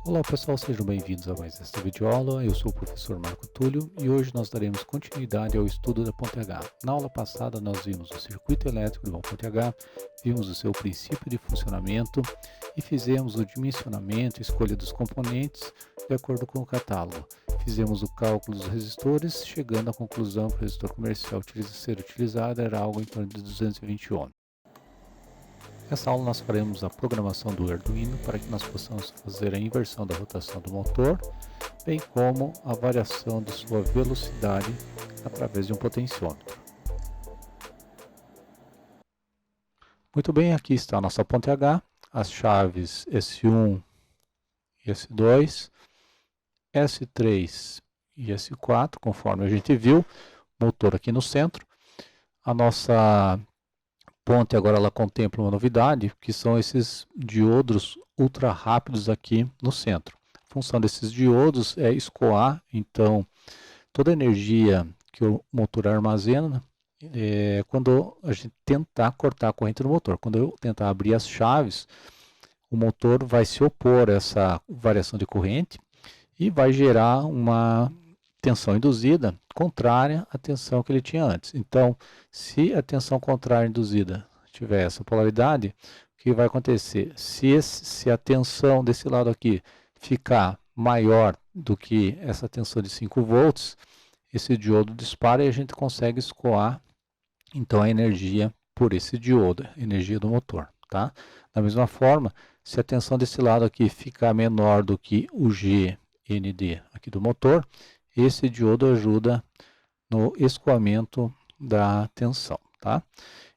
Olá pessoal, sejam bem-vindos a mais esta videoaula. Eu sou o professor Marco Túlio e hoje nós daremos continuidade ao estudo da ponte H. Na aula passada nós vimos o circuito elétrico de uma ponte H, vimos o seu princípio de funcionamento e fizemos o dimensionamento e escolha dos componentes de acordo com o catálogo. Fizemos o cálculo dos resistores, chegando à conclusão que o resistor comercial a ser utilizado era algo em torno de 220 ohms. Nessa aula nós faremos a programação do Arduino para que nós possamos fazer a inversão da rotação do motor, bem como a variação de sua velocidade através de um potenciômetro. Muito bem, aqui está a nossa ponte H, as chaves S1 e S2, S3 e S4, conforme a gente viu, motor aqui no centro. A nossa ponte agora ela contempla uma novidade, que são esses diodos ultra rápidos aqui no centro. A função desses diodos é escoar, então, toda a energia que o motor armazena quando a gente tentar cortar a corrente do motor. Quando eu tentar abrir as chaves, o motor vai se opor a essa variação de corrente e vai gerar uma tensão induzida contrária à tensão que ele tinha antes. Então, se a tensão contrária induzida tiver essa polaridade, o que vai acontecer? Se a tensão desse lado aqui ficar maior do que essa tensão de 5 volts, esse diodo dispara e a gente consegue escoar então a energia por esse diodo, a energia do motor. Tá? Da mesma forma, se a tensão desse lado aqui ficar menor do que o GND aqui do motor, esse diodo ajuda no escoamento da tensão, tá?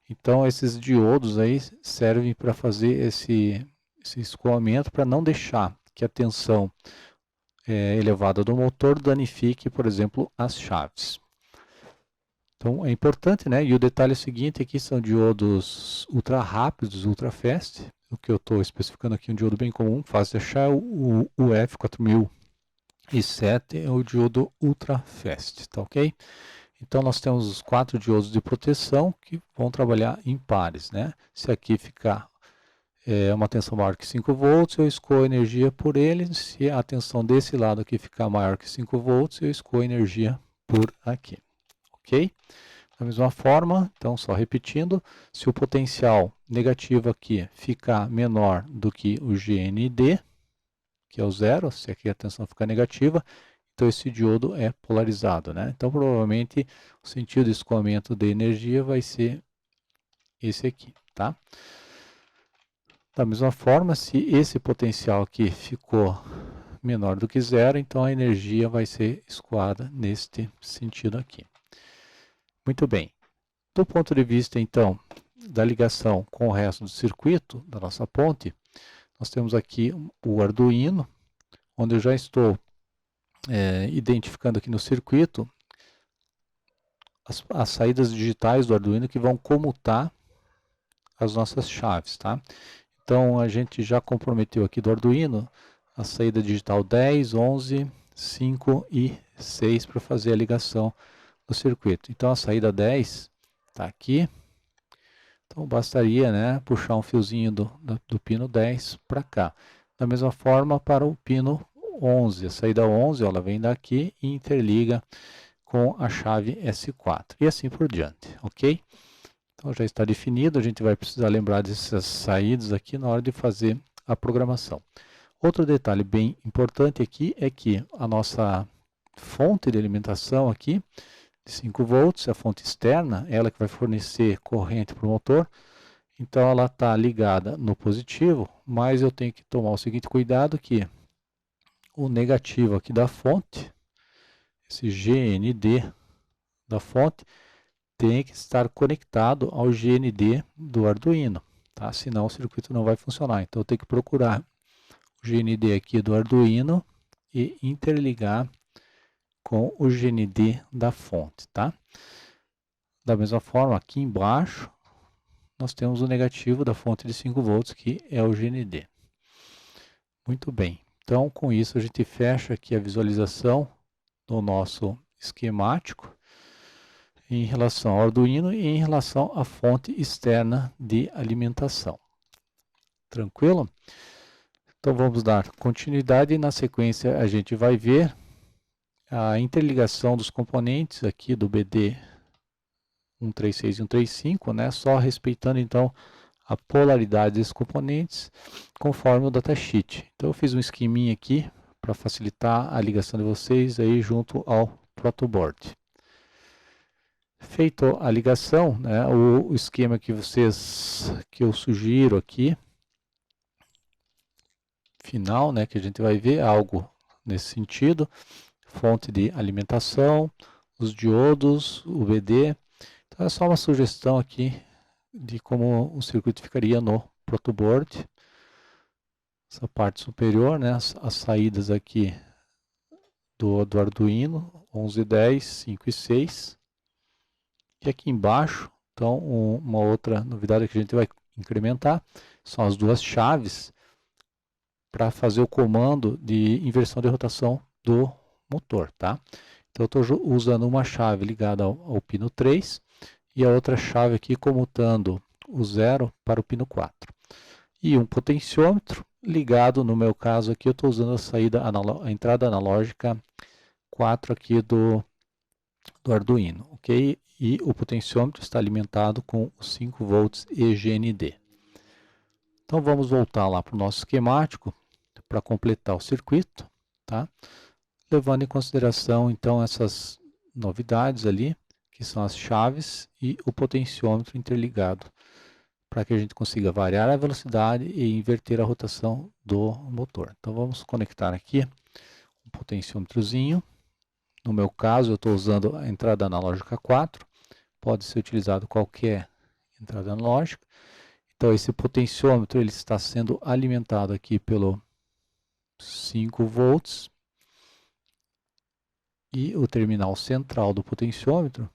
Então, esses diodos aí servem para fazer esse escoamento, para não deixar que a tensão elevada do motor danifique, por exemplo, as chaves. Então, é importante, né? E o detalhe seguinte aqui são diodos ultra rápidos, ultra fast. O que eu estou especificando aqui, um diodo bem comum, fácil de achar, o F4007 é o diodo ultra fast, tá ok? Então nós temos os 4 diodos de proteção que vão trabalhar em pares, né? Se aqui ficar uma tensão maior que 5 volts, eu escoo energia por ele. Se a tensão desse lado aqui ficar maior que 5 volts, eu escoo energia por aqui, ok? Da mesma forma, então só repetindo, se o potencial negativo aqui ficar menor do que o GND, que é o zero, se aqui a tensão ficar negativa, então esse diodo é polarizado, né? Então provavelmente o sentido de escoamento de energia vai ser esse aqui, tá? Da mesma forma, se esse potencial aqui ficou menor do que zero, então a energia vai ser escoada neste sentido aqui. Muito bem. Do ponto de vista, então, da ligação com o resto do circuito da nossa ponte, nós temos aqui o Arduino, onde eu já estou identificando aqui no circuito as saídas digitais do Arduino que vão comutar as nossas chaves, tá? Então, a gente já comprometeu aqui do Arduino a saída digital 10, 11, 5 e 6 para fazer a ligação do circuito. Então, a saída 10 está aqui. Então, bastaria, né, puxar um fiozinho do pino 10 para cá. Da mesma forma, para o pino 11. A saída 11, ela vem daqui e interliga com a chave S4. E assim por diante, ok? Então, já está definido. A gente vai precisar lembrar dessas saídas aqui na hora de fazer a programação. Outro detalhe bem importante aqui é que a nossa fonte de alimentação aqui, de 5 volts, a fonte externa, ela que vai fornecer corrente para o motor. Então, ela está ligada no positivo, mas eu tenho que tomar o seguinte cuidado que o negativo aqui da fonte, esse GND da fonte, tem que estar conectado ao GND do Arduino, tá? Senão o circuito não vai funcionar. Então, eu tenho que procurar o GND aqui do Arduino e interligar com o GND da fonte, tá? Da mesma forma, aqui embaixo, nós temos o negativo da fonte de 5 volts, que é o GND. Muito bem. Então, com isso, a gente fecha aqui a visualização do nosso esquemático em relação ao Arduino e em relação à fonte externa de alimentação. Tranquilo? Então vamos dar continuidade e na sequência a gente vai ver a interligação dos componentes aqui do BD 136 e 135, né? Só respeitando então a polaridade desses componentes conforme o datasheet. Então eu fiz um esqueminha aqui para facilitar a ligação de vocês aí junto ao protoboard. Feito a ligação, né, o esquema que eu sugiro aqui, final, né, que a gente vai ver algo nesse sentido, fonte de alimentação, os diodos, o BD. Então é só uma sugestão aqui de como o circuito ficaria no protoboard. Essa parte superior, né, as saídas aqui do Arduino, 11, 10, 5 e 6. E aqui embaixo, então, uma outra novidade que a gente vai incrementar são as duas chaves para fazer o comando de inversão de rotação do motor, tá? Então, eu estou usando uma chave ligada ao pino 3 e a outra chave aqui comutando o 0 para o pino 4. E um potenciômetro ligado, no meu caso aqui, eu estou usando a entrada analógica 4 aqui do Arduino, ok? E o potenciômetro está alimentado com os 5 volts EGND. Então vamos voltar lá para o nosso esquemático para completar o circuito, tá? Levando em consideração então essas novidades ali, que são as chaves e o potenciômetro interligado, para que a gente consiga variar a velocidade e inverter a rotação do motor. Então vamos conectar aqui um potenciômetrozinho. No meu caso, eu estou usando a entrada analógica 4, pode ser utilizado qualquer entrada analógica. Então esse potenciômetro ele está sendo alimentado aqui pelo 5 volts e o terminal central do potenciômetro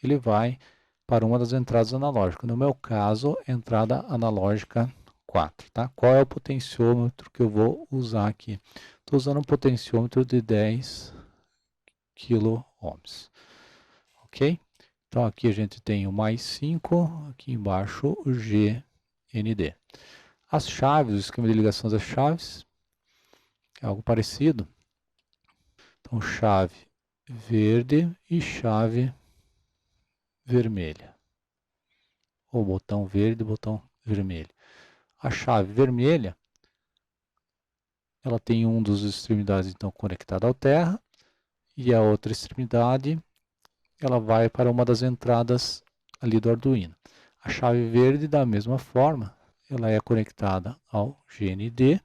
ele vai para uma das entradas analógicas. No meu caso, entrada analógica 4. Tá? Qual é o potenciômetro que eu vou usar aqui? Estou usando um potenciômetro de 10 kΩ. Ok? Então aqui a gente tem o mais 5, aqui embaixo o GND. As chaves, o esquema de ligação das chaves, é algo parecido. Então chave verde e chave vermelha. Ou botão verde e botão vermelho. A chave vermelha, ela tem um dos extremidades então conectado ao terra e a outra extremidade ela vai para uma das entradas ali do Arduino. A chave verde da mesma forma, ela é conectada ao GND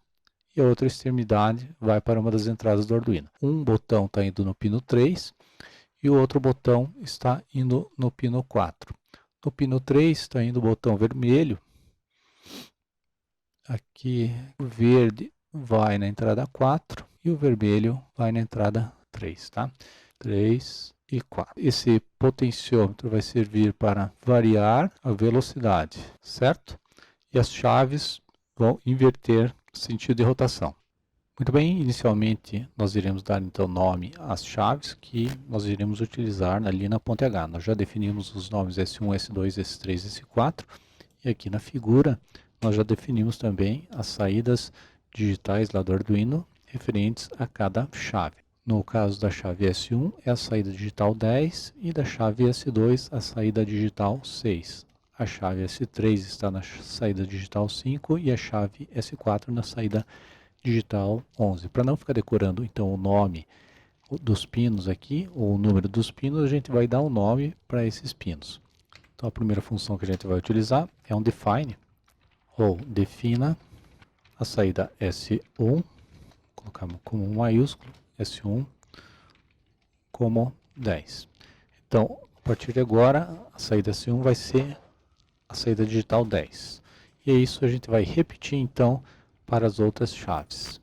e a outra extremidade vai para uma das entradas do Arduino. Um botão está indo no pino 3 e o outro botão está indo no pino 4. No pino 3 está indo o botão vermelho. Aqui o verde vai na entrada 4 e o vermelho vai na entrada 3, tá? 3 e 4. Esse potenciômetro vai servir para variar a velocidade, certo? E as chaves vão inverter o sentido de rotação. Muito bem, inicialmente nós iremos dar então nome às chaves que nós iremos utilizar ali na ponte H. Nós já definimos os nomes S1, S2, S3, S4 e aqui na figura nós já definimos também as saídas digitais lá do Arduino referentes a cada chave. No caso da chave S1 é a saída digital 10 e da chave S2 a saída digital 6. A chave S3 está na saída digital 5 e a chave S4 na saída digital 11. Para não ficar decorando então o nome dos pinos aqui, ou o número dos pinos, a gente vai dar um nome para esses pinos. Então a primeira função que a gente vai utilizar é um define, ou defina a saída S1, colocamos como um maiúsculo, S1 como 10. Então, a partir de agora, a saída S1 vai ser a saída digital 10. E é isso, a gente vai repetir então para as outras chaves.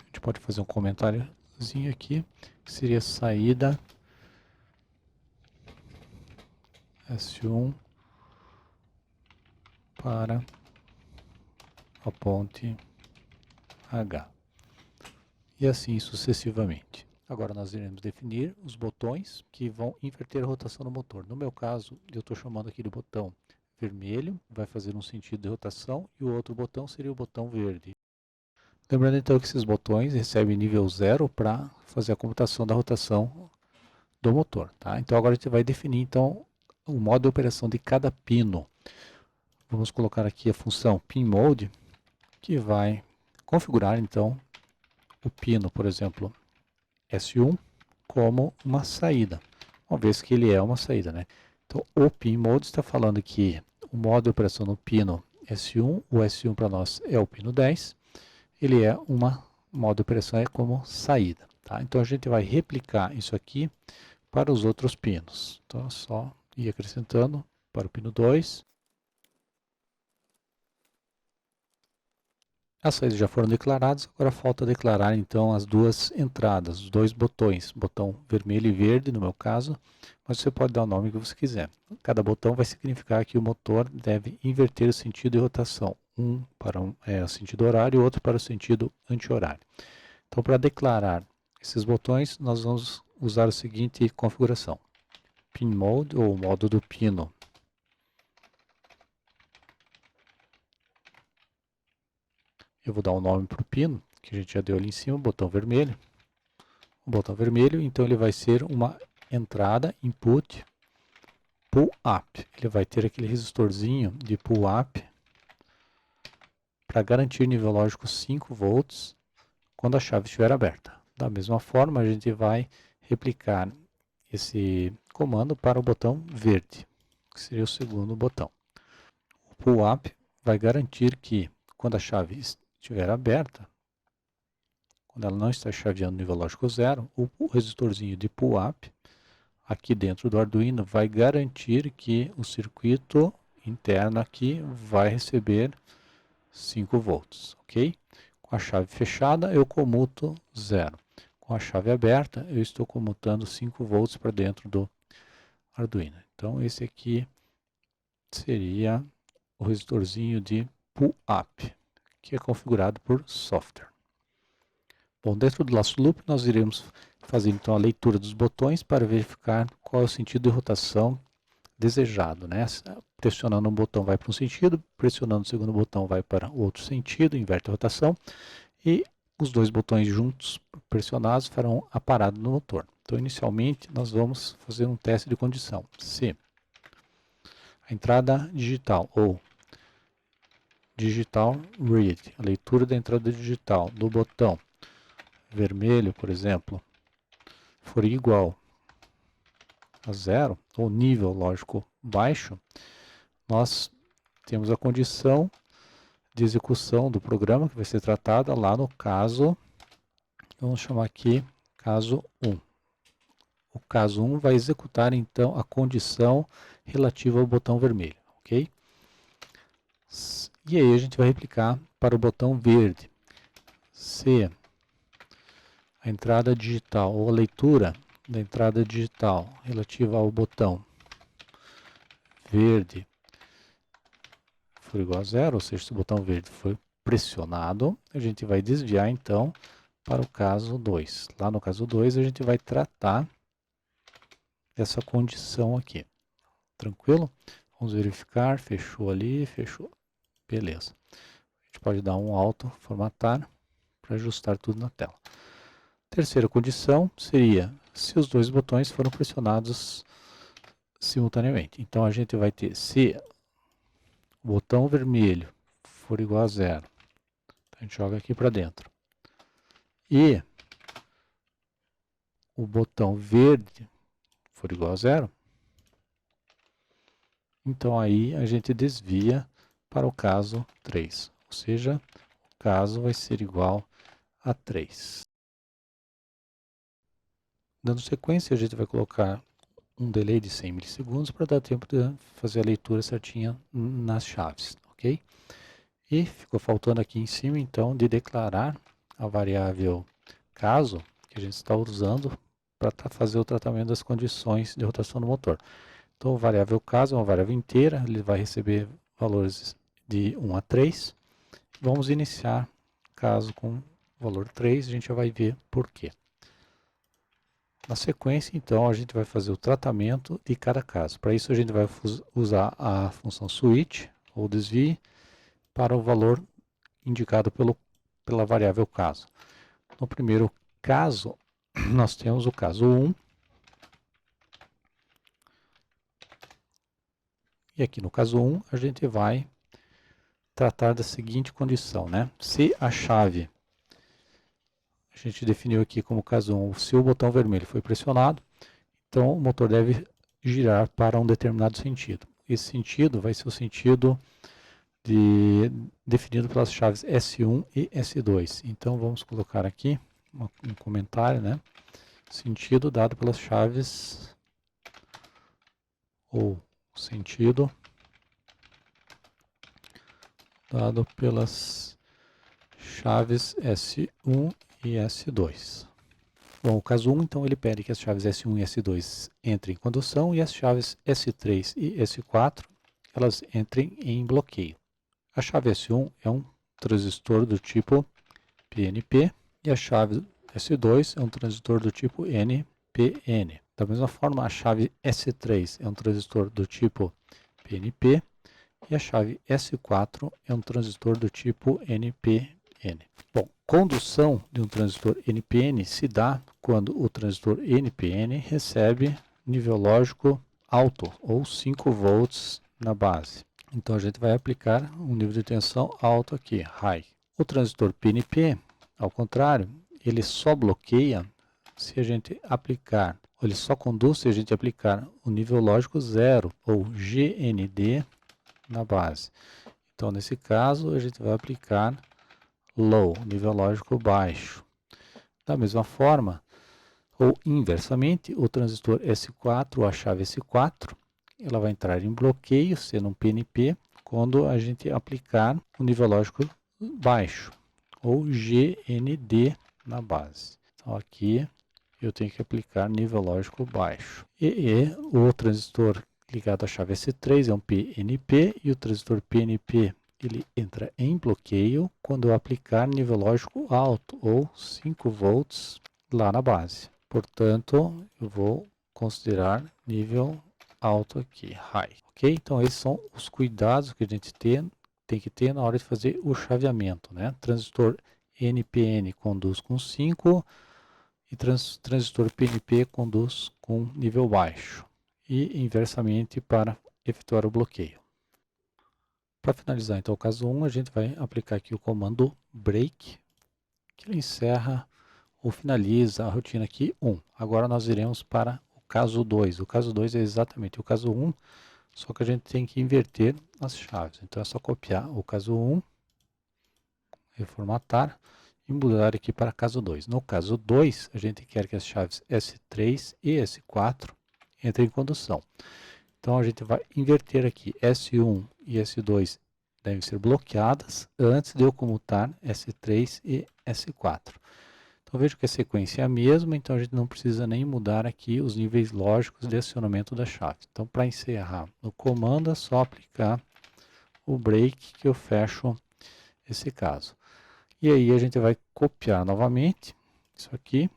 A gente pode fazer um comentáriozinho aqui, que seria saída S1 para a ponte H. E assim sucessivamente. Agora nós iremos definir os botões que vão inverter a rotação do motor. No meu caso, eu estou chamando aqui de botão vermelho, vai fazer um sentido de rotação, e o outro botão seria o botão verde. Lembrando então que esses botões recebem nível 0 para fazer a computação da rotação do motor. Tá? Então agora a gente vai definir então, o modo de operação de cada pino. Vamos colocar aqui a função pinMode, que vai configurar então o pino, por exemplo, S1 como uma saída, uma vez que ele é uma saída, né? Então, o pinMode está falando que o modo de operação no pino S1, o S1 para nós é o pino 10, ele é uma modo de operação é como saída, tá? Então, a gente vai replicar isso aqui para os outros pinos. Então, é só ir acrescentando para o pino 2. As saídas já foram declaradas, agora falta declarar então as duas entradas, os dois botões, botão vermelho e verde no meu caso, mas você pode dar o nome que você quiser. Cada botão vai significar que o motor deve inverter o sentido de rotação, um para o sentido horário e outro para o sentido anti-horário. Então, para declarar esses botões, nós vamos usar a seguinte configuração: pinMode, ou modo do pino. Eu vou dar um nome para o pino, que a gente já deu ali em cima, botão vermelho. O botão vermelho, então ele vai ser uma entrada input pull up. Ele vai ter aquele resistorzinho de pull up para garantir nível lógico 5 volts quando a chave estiver aberta. Da mesma forma, a gente vai replicar esse comando para o botão verde, que seria o segundo botão. O pull up vai garantir que quando a chave estiver aberta, quando ela não está chaveando nível lógico 0, o resistorzinho de pull up aqui dentro do Arduino vai garantir que o circuito interno aqui vai receber 5 volts, ok? Com a chave fechada eu comuto 0. Com a chave aberta eu estou comutando 5 volts para dentro do Arduino. Então esse aqui seria o resistorzinho de pull-up, que é configurado por software. Bom, dentro do nosso loop nós iremos fazer então a leitura dos botões para verificar qual é o sentido de rotação desejado, né? Pressionando um botão vai para um sentido, pressionando o segundo botão vai para o outro sentido, inverte a rotação, e os dois botões juntos pressionados farão a parada do motor. Então, inicialmente, nós vamos fazer um teste de condição. Se a entrada digital, ou digital read, a leitura da entrada digital do botão vermelho, por exemplo, for igual a 0, ou nível lógico baixo, nós temos a condição de execução do programa que vai ser tratada lá no caso, vamos chamar aqui caso 1. O caso 1 vai executar então a condição relativa ao botão vermelho, ok? E aí a gente vai replicar para o botão verde. Se a entrada digital ou a leitura da entrada digital relativa ao botão verde for igual a 0, ou seja, se o botão verde for pressionado, a gente vai desviar então para o caso 2. Lá no caso 2 a gente vai tratar dessa condição aqui. Tranquilo? Vamos verificar, fechou ali, fechou. Beleza. A gente pode dar um alto, formatar, para ajustar tudo na tela. Terceira condição seria se os dois botões foram pressionados simultaneamente. Então a gente vai ter, se o botão vermelho for igual a 0, a gente joga aqui para dentro, e o botão verde for igual a 0, então aí a gente desvia para o caso 3, ou seja, o caso vai ser igual a 3. Dando sequência, a gente vai colocar um delay de 100 milissegundos para dar tempo de fazer a leitura certinha nas chaves, ok? E ficou faltando aqui em cima, então, de declarar a variável caso, que a gente está usando para fazer o tratamento das condições de rotação do motor. Então, a variável caso é uma variável inteira, ele vai receber valores de 1 a 3. Vamos iniciar caso com valor 3, a gente já vai ver por quê. Na sequência, então, a gente vai fazer o tratamento de cada caso. Para isso, a gente vai usar a função switch, ou desvie, para o valor indicado pela variável caso. No primeiro caso, nós temos o caso 1. E aqui no caso 1, a gente vai tratar da seguinte condição, né? Se a chave, a gente definiu aqui como caso 1, se o botão vermelho foi pressionado, então o motor deve girar para um determinado sentido. Esse sentido vai ser o sentido definido pelas chaves S1 e S2. Então vamos colocar aqui um comentário, né? Sentido dado pelas chaves, ou sentido dado pelas chaves S1 e S2. Bom, o caso 1, então, ele pede que as chaves S1 e S2 entrem em condução e as chaves S3 e S4, elas entrem em bloqueio. A chave S1 é um transistor do tipo PNP e a chave S2 é um transistor do tipo NPN. Da mesma forma, a chave S3 é um transistor do tipo PNP e a chave S4 é um transistor do tipo NPN. Bom, condução de um transistor NPN se dá quando o transistor NPN recebe nível lógico alto, ou 5 volts na base. Então a gente vai aplicar um nível de tensão alto aqui, high. O transistor PNP, ao contrário, ele só bloqueia se a gente aplicar, ou ele só conduz se a gente aplicar o nível lógico zero, ou GND, na base. Então, nesse caso, a gente vai aplicar low, nível lógico baixo. Da mesma forma, ou inversamente, o transistor S4, ou a chave S4, ela vai entrar em bloqueio, sendo um PNP, quando a gente aplicar o nível lógico baixo, ou GND na base. Então, aqui eu tenho que aplicar nível lógico baixo. E o transistor ligado à chave S3 é um PNP, e o transistor PNP ele entra em bloqueio quando eu aplicar nível lógico alto, ou 5 volts lá na base. Portanto, eu vou considerar nível alto aqui, high. Ok? Então, esses são os cuidados que a gente tem que ter na hora de fazer o chaveamento, né? Transistor NPN conduz com 5 e transistor PNP conduz com nível baixo, e inversamente para efetuar o bloqueio. Para finalizar então o caso 1, a gente vai aplicar aqui o comando break, que ele encerra ou finaliza a rotina aqui 1. Agora nós iremos para o caso 2. O caso 2 é exatamente o caso 1, só que a gente tem que inverter as chaves. Então é só copiar o caso 1, reformatar e mudar aqui para caso 2. No caso 2, a gente quer que as chaves S3 e S4 entrem em condução. Então a gente vai inverter aqui, S1 e S2 devem ser bloqueadas antes de eu comutar S3 e S4. Então vejo que a sequência é a mesma, então a gente não precisa nem mudar aqui os níveis lógicos de acionamento da chave. Então para encerrar no comando é só aplicar o break que eu fecho esse caso. E aí a gente vai copiar novamente isso aqui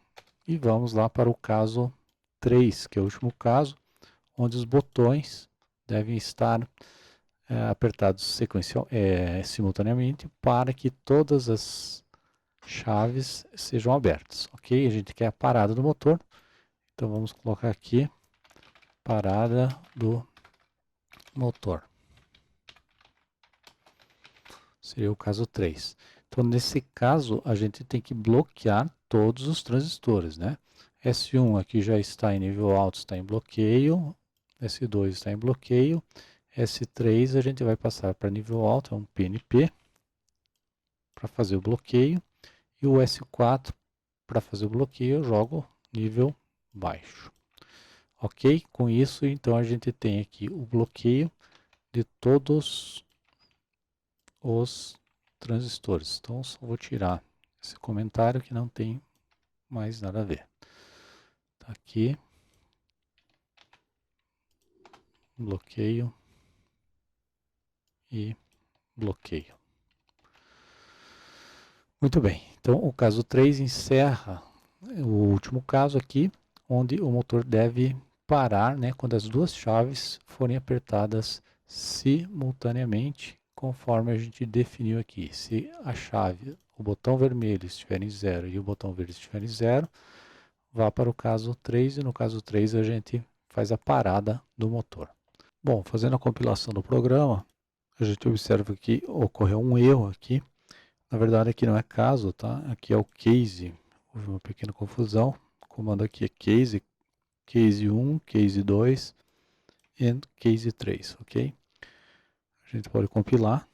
e vamos lá para o caso 3, que é o último caso, onde os botões devem estar apertados simultaneamente para que todas as chaves sejam abertas, ok? A gente quer a parada do motor, então vamos colocar aqui parada do motor. Seria o caso 3. Então, nesse caso, a gente tem que bloquear todos os transistores, né? S1 aqui já está em nível alto, está em bloqueio. S2 está em bloqueio. S3 a gente vai passar para nível alto, é um PNP, para fazer o bloqueio. E o S4, para fazer o bloqueio, eu jogo nível baixo. Ok? Com isso, então, a gente tem aqui o bloqueio de todos os transistores. Então, só vou tirar esse comentário que não tem mais nada a ver. Tá aqui. Bloqueio e bloqueio. Muito bem. Então, o caso 3 encerra o último caso aqui, onde o motor deve parar, né, quando as duas chaves forem apertadas simultaneamente, conforme a gente definiu aqui. Se a chave, o botão vermelho estiver em 0 e o botão verde estiver em 0, vá para o caso 3 e no caso 3 a gente faz a parada do motor. Bom, fazendo a compilação do programa, a gente observa que ocorreu um erro aqui. Na verdade aqui não é caso, tá? Aqui é o case, houve uma pequena confusão. O comando aqui é case, case 1, case 2 e case 3, ok? A gente pode compilar.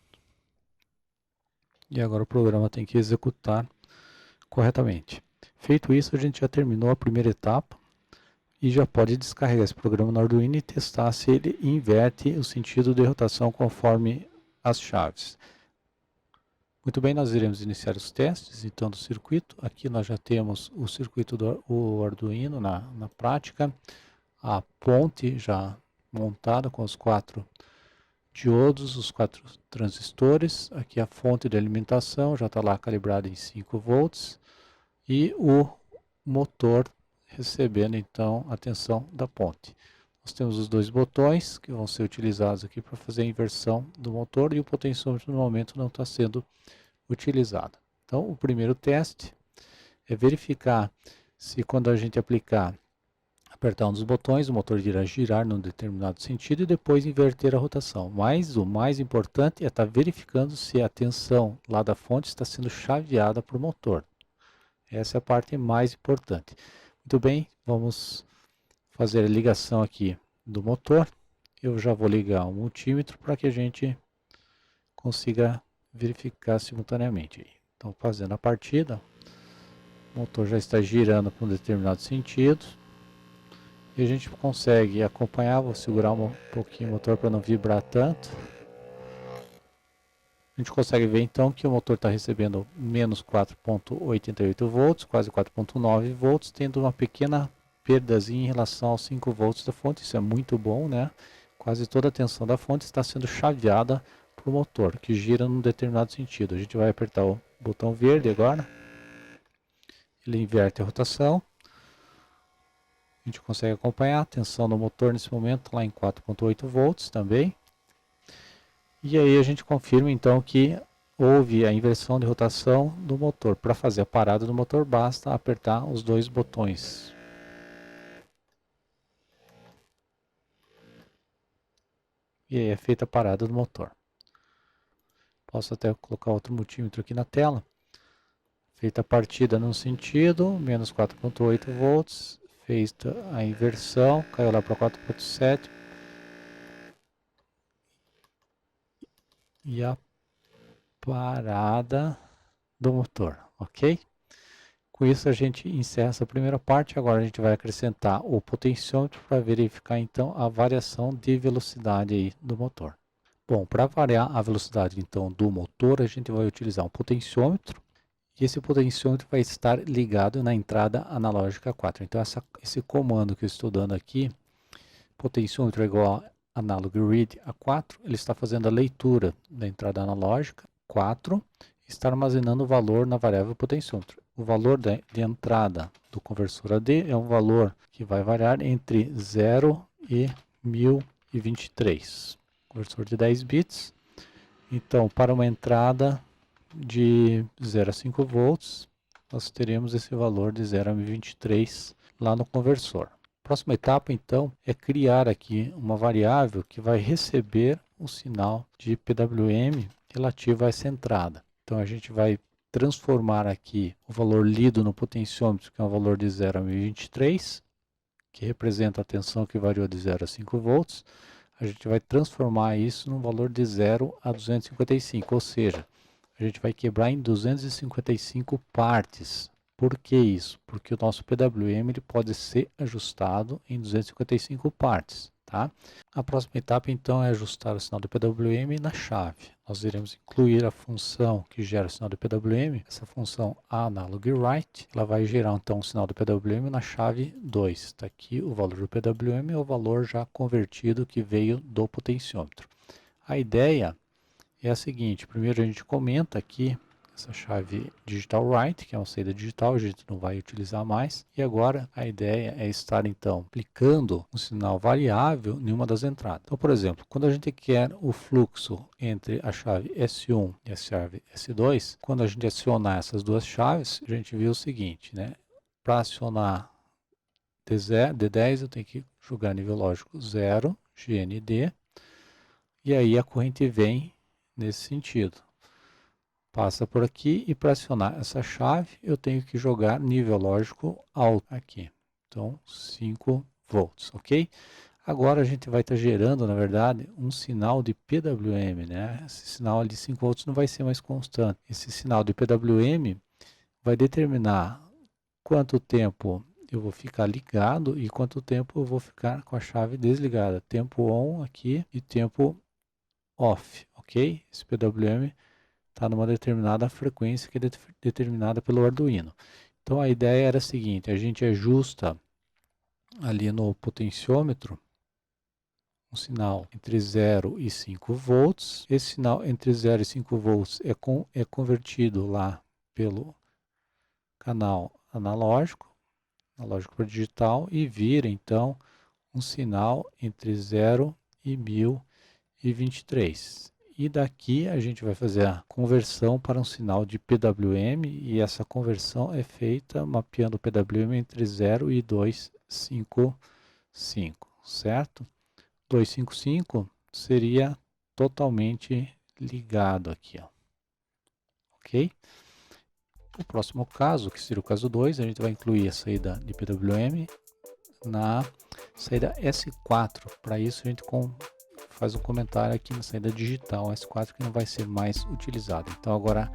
E agora o programa tem que executar corretamente. Feito isso, a gente já terminou a primeira etapa e já pode descarregar esse programa no Arduino e testar se ele inverte o sentido de rotação conforme as chaves. Muito bem, nós iremos iniciar os testes então do circuito. Aqui nós já temos o circuito do Arduino na prática, a ponte já montada com os 4 diodos, os 4 transistores. Aqui a fonte de alimentação já está lá calibrada em 5 volts e o motor recebendo então a tensão da ponte. Nós temos os 2 botões que vão ser utilizados aqui para fazer a inversão do motor e o potenciômetro no momento não está sendo utilizado. Então o primeiro teste é verificar se quando a gente apertar um dos botões, o motor irá girar num determinado sentido e depois inverter a rotação. Mas o mais importante é estar verificando se a tensão lá da fonte está sendo chaveada para o motor. Essa é a parte mais importante. Muito bem, vamos fazer a ligação aqui do motor. Eu já vou ligar o multímetro para que a gente consiga verificar simultaneamente. Então, fazendo a partida, o motor já está girando para um determinado sentido. E a gente consegue acompanhar, vou segurar um pouquinho o motor para não vibrar tanto. A gente consegue ver então que o motor está recebendo menos 4,88 volts, quase 4,9 volts, tendo uma pequena perdazinha em relação aos 5 volts da fonte. Isso é muito bom, né? Quase toda a tensão da fonte está sendo chaveada para o motor, que gira num determinado sentido. A gente vai apertar o botão verde agora. Ele inverte a rotação. A gente consegue acompanhar a tensão do motor nesse momento lá em 4,8 volts também. E aí a gente confirma então que houve a inversão de rotação do motor. Para fazer a parada do motor basta apertar os 2 botões. E aí é feita a parada do motor. Posso até colocar outro multímetro aqui na tela. Feita a partida num sentido, menos 4,8 volts. Feita a inversão, caiu lá para 4,7. E a parada do motor, ok? Com isso a gente encerra essa primeira parte. Agora a gente vai acrescentar o potenciômetro para verificar então a variação de velocidade aí do motor. Bom, para variar a velocidade então do motor, a gente vai utilizar um potenciômetro. E esse potenciômetro vai estar ligado na entrada analógica 4. Então esse comando que eu estou dando aqui, potenciômetro é igual a analog read a 4, ele está fazendo a leitura da entrada analógica 4, está armazenando o valor na variável potenciômetro. O valor de entrada do conversor AD é um valor que vai variar entre 0 e 1023. Conversor de 10 bits. Então, para uma entrada de 0 a 5 volts, nós teremos esse valor de 0 a 1023 lá no conversor. Próxima etapa, então, é criar aqui uma variável que vai receber o sinal de PWM relativo a essa entrada. Então, a gente vai transformar aqui o valor lido no potenciômetro, que é um valor de 0 a 1023, que representa a tensão que variou de 0 a 5 volts. A gente vai transformar isso num valor de 0 a 255, ou seja, a gente vai quebrar em 255 partes. Por que isso? Porque o nosso PWM ele pode ser ajustado em 255 partes, tá? A próxima etapa, então, é ajustar o sinal do PWM na chave. Nós iremos incluir a função que gera o sinal do PWM, essa função analogWrite, ela vai gerar, então, o sinal do PWM na chave 2. Está aqui o valor do PWM, é o valor já convertido que veio do potenciômetro. A ideia é a seguinte: primeiro a gente comenta aqui essa chave digital write, que é uma saída digital, a gente não vai utilizar mais. E agora a ideia é estar então aplicando um sinal variável em uma das entradas. Então, por exemplo, quando a gente quer o fluxo entre a chave S1 e a chave S2, quando a gente acionar essas duas chaves, a gente viu o seguinte, né? Para acionar D10, eu tenho que jogar nível lógico 0, GND, e aí a corrente vem nesse sentido. Passa por aqui e para acionar essa chave eu tenho que jogar nível lógico alto aqui. Então 5 volts, ok? Agora a gente vai estar gerando, na verdade, um sinal de PWM, né? Esse sinal de 5 volts não vai ser mais constante. Esse sinal de PWM vai determinar quanto tempo eu vou ficar ligado e quanto tempo eu vou ficar com a chave desligada. Tempo on aqui e tempo off, ok? Esse PWM está numa determinada frequência que é determinada pelo Arduino. Então a ideia era a seguinte, a gente ajusta ali no potenciômetro um sinal entre 0 e 5 volts. Esse sinal entre 0 e 5 volts é convertido lá pelo canal analógico para digital e vira então um sinal entre 0 e 1023. E daqui a gente vai fazer a conversão para um sinal de PWM e essa conversão é feita mapeando o PWM entre 0 e 255, certo? 255 seria totalmente ligado aqui, ó. Ok? O próximo caso, que seria o caso 2, a gente vai incluir a saída de PWM na saída S4. Para isso a gente faz um comentário aqui na saída digital S4 que não vai ser mais utilizada. Então agora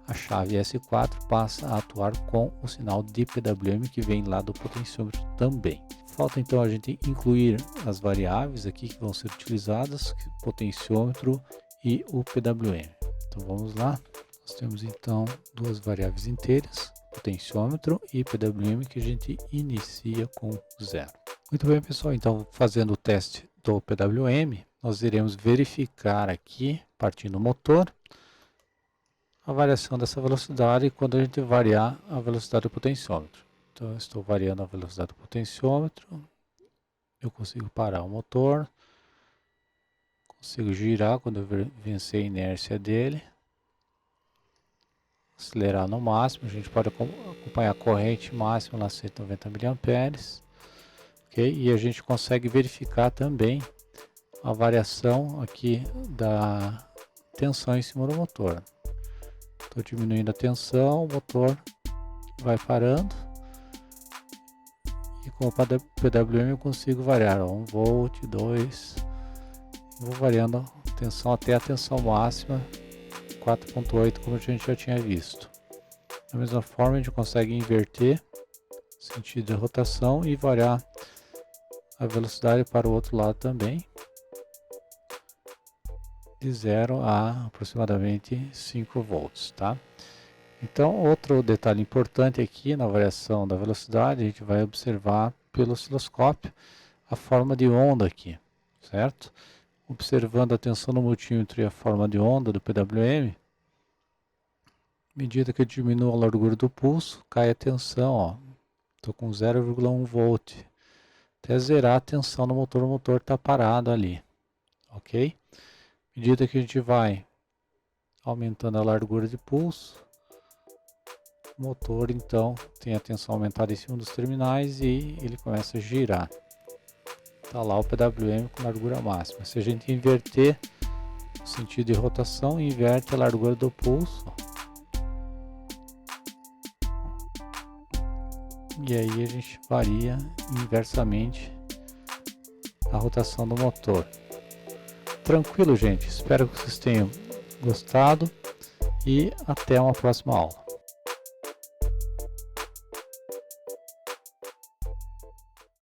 a chave S4 passa a atuar com o sinal de PWM que vem lá do potenciômetro também. Falta então a gente incluir as variáveis aqui que vão ser utilizadas, potenciômetro e o PWM. Então vamos lá. Nós temos então duas variáveis inteiras, potenciômetro e PWM, que a gente inicia com 0. Muito bem, pessoal, então fazendo o teste do PWM, nós iremos verificar aqui, partindo do motor, a variação dessa velocidade quando a gente variar a velocidade do potenciômetro. Então eu estou variando a velocidade do potenciômetro, eu consigo parar o motor, consigo girar quando eu vencer a inércia dele, acelerar no máximo, a gente pode acompanhar a corrente máxima lá 190 mA, ok? E a gente consegue verificar também a variação aqui da tensão em cima do motor. Estou diminuindo a tensão, o motor vai parando e com o PWM eu consigo variar 1 volt, 2, vou variando a tensão até a tensão máxima 4.8, como a gente já tinha visto. Da mesma forma, a gente consegue inverter o sentido de rotação e variar a velocidade para o outro lado também, de 0 a aproximadamente 5 volts, tá? Então, outro detalhe importante aqui na variação da velocidade, a gente vai observar pelo osciloscópio a forma de onda aqui, certo? Observando a tensão no multímetro e a forma de onda do PWM, à medida que eu diminuo a largura do pulso, cai a tensão, ó. Estou com 0,1 volt. Até zerar a tensão no motor, o motor está parado ali, ok? À medida que a gente vai aumentando a largura de pulso, o motor então tem a tensão aumentada em cima dos terminais e ele começa a girar. Está lá o PWM com largura máxima. Se a gente inverter o sentido de rotação, inverte a largura do pulso. E aí a gente varia inversamente a rotação do motor. Tranquilo, gente? Espero que vocês tenham gostado e até uma próxima aula.